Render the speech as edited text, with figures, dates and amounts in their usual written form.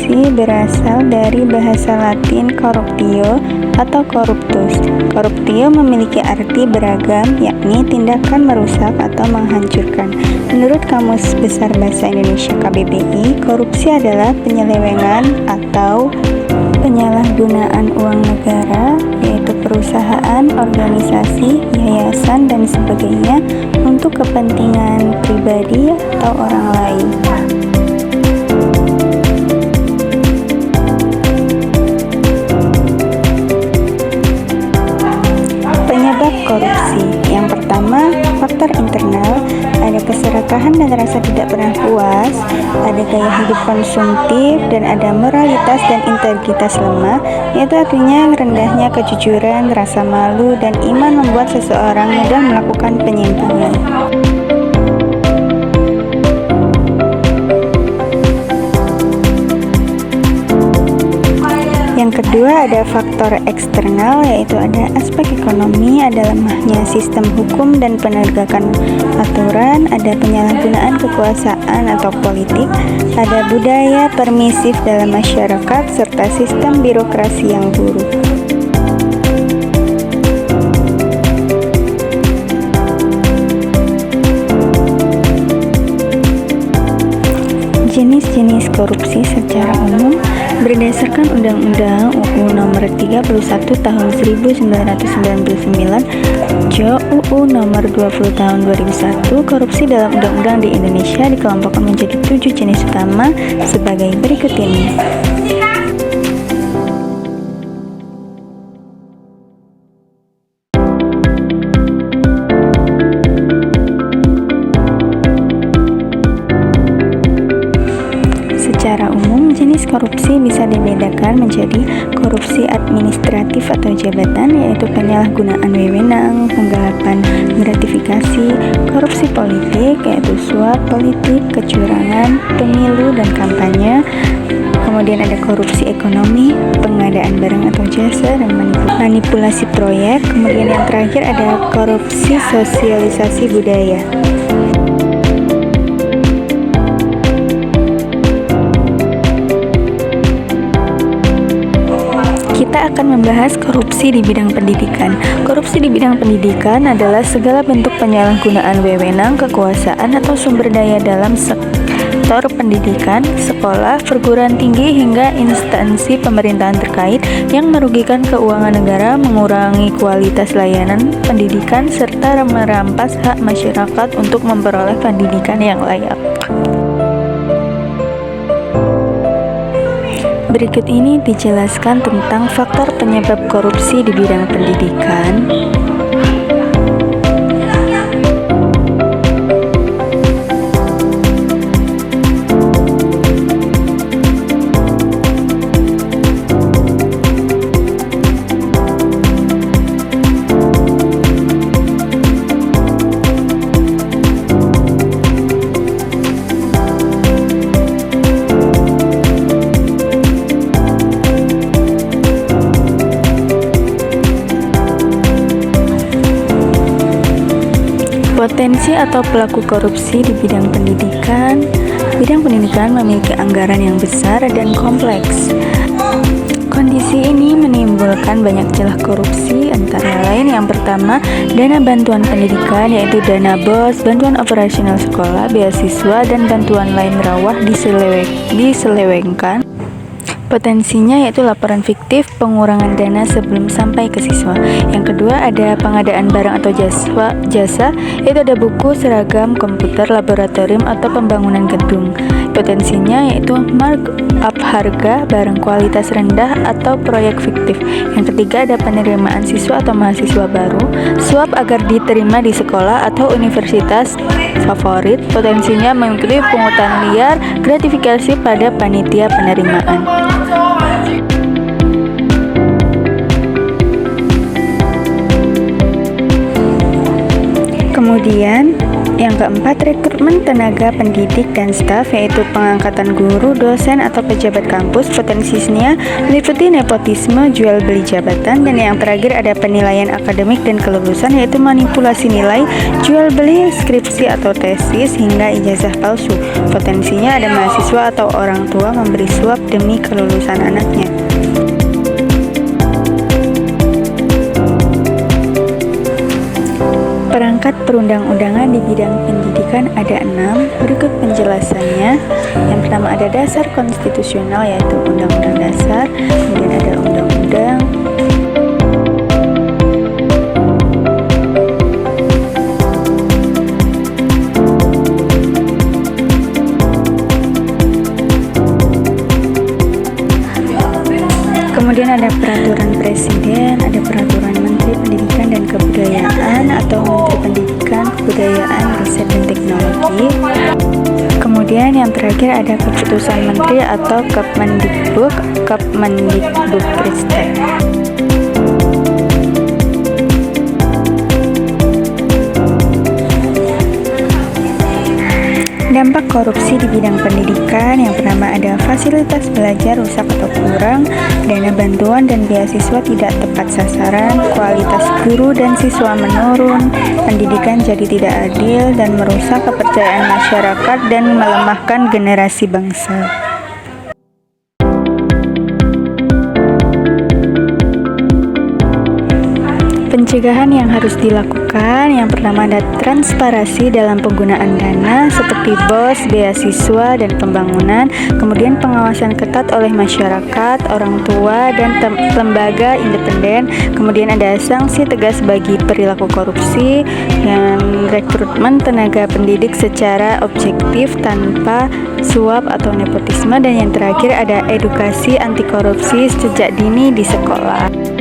korupsi berasal dari bahasa Latin corruptio atau corruptus. Corruptio memiliki arti beragam, yakni tindakan merusak atau menghancurkan. Menurut Kamus Besar Bahasa Indonesia KBBI, korupsi adalah penyelewengan atau penyalahgunaan uang negara, yaitu perusahaan, organisasi, yayasan, dan sebagainya untuk kepentingan pribadi atau orang lain. Penyebab korupsi. Yang pertama, faktor internal. Ada keserakahan dan rasa tidak pernah puas, ada gaya hidup konsumtif, dan ada moralitas dan integritas lemah, yaitu artinya rendahnya kejujuran, rasa malu, dan iman membuat seseorang mudah melakukan penyimpangan. Yang kedua, ada faktor eksternal, yaitu ada aspek ekonomi, ada lemahnya sistem hukum dan penegakan aturan, ada penyalahgunaan kekuasaan atau politik, ada budaya permisif dalam masyarakat, serta sistem birokrasi yang buruk. Jenis-jenis korupsi secara umum berdasarkan Undang-Undang UU Nomor 31 Tahun 1999, JO UU Nomor 20 Tahun 2001, korupsi dalam undang-undang di Indonesia dikelompokkan menjadi 7 jenis utama sebagai berikut ini. Secara umum, jenis korupsi bisa dibedakan menjadi korupsi administratif atau jabatan, yaitu penyalahgunaan wewenang, penggelapan gratifikasi, korupsi politik, yaitu suap politik, kecurangan, pemilu dan kampanye. Kemudian ada korupsi ekonomi, pengadaan barang atau jasa, dan manipulasi proyek. Kemudian yang terakhir ada korupsi sosialisasi budaya. Kita akan membahas korupsi di bidang pendidikan. Korupsi di bidang pendidikan adalah segala bentuk penyalahgunaan wewenang, kekuasaan, atau sumber daya dalam sektor pendidikan, sekolah, perguruan tinggi, hingga instansi pemerintahan terkait yang merugikan keuangan negara, mengurangi kualitas layanan pendidikan, serta merampas hak masyarakat untuk memperoleh pendidikan yang layak. Berikut ini dijelaskan tentang faktor penyebab korupsi di bidang pendidikan. Potensi atau pelaku korupsi di bidang pendidikan. Bidang pendidikan memiliki anggaran yang besar dan kompleks. Kondisi ini menimbulkan banyak celah korupsi, antara lain yang pertama, dana bantuan pendidikan, yaitu dana BOS, bantuan operasional sekolah, beasiswa, dan bantuan lain rawah diselewengkan. Potensinya yaitu laporan fiktif, pengurangan dana sebelum sampai ke siswa. Yang kedua, ada pengadaan barang atau jasa, yaitu ada buku, seragam, komputer, laboratorium, atau pembangunan gedung. Potensinya yaitu markup harga, barang kualitas rendah, atau proyek fiktif. Yang ketiga, ada penerimaan siswa atau mahasiswa baru, suap agar diterima di sekolah atau universitas favorit. Potensinya mengikuti pungutan liar, gratifikasi pada panitia penerimaan. Kemudian yang keempat, rekrutmen tenaga pendidik dan staf, yaitu pengangkatan guru, dosen, atau pejabat kampus. Potensinya meliputi nepotisme, jual beli jabatan. Dan yang terakhir ada penilaian akademik dan kelulusan, yaitu manipulasi nilai, jual beli skripsi atau tesis, hingga ijazah palsu. Potensinya ada mahasiswa atau orang tua memberi suap demi kelulusan anaknya. Perangkat perundang-undangan di bidang pendidikan ada 6. Berikut penjelasannya. Yang pertama ada dasar konstitusional, yaitu Undang-Undang Dasar. Kemudian ada undang-undang. Kemudian ada peraturan presiden, ada peraturan Menteri Pendidikan dan Kebudayaan atau Menteri Pendidikan, Kebudayaan, Riset dan Teknologi. Kemudian yang terakhir ada keputusan Menteri atau Kepmendikbudristek. Dampak korupsi di bidang pendidikan, yang pertama ada fasilitas belajar rusak atau kurang, dana bantuan dan beasiswa tidak tepat sasaran, kualitas guru dan siswa menurun, pendidikan jadi tidak adil, dan merusak kepercayaan masyarakat dan melemahkan generasi bangsa. Pencegahan yang harus dilakukan, yang pertama ada transparansi dalam penggunaan dana seperti BOS, beasiswa, dan pembangunan. Kemudian pengawasan ketat oleh masyarakat, orang tua, dan lembaga independen. Kemudian ada sanksi tegas bagi perilaku korupsi, dan rekrutmen tenaga pendidik secara objektif tanpa suap atau nepotisme. Dan yang terakhir ada edukasi anti korupsi sejak dini di sekolah.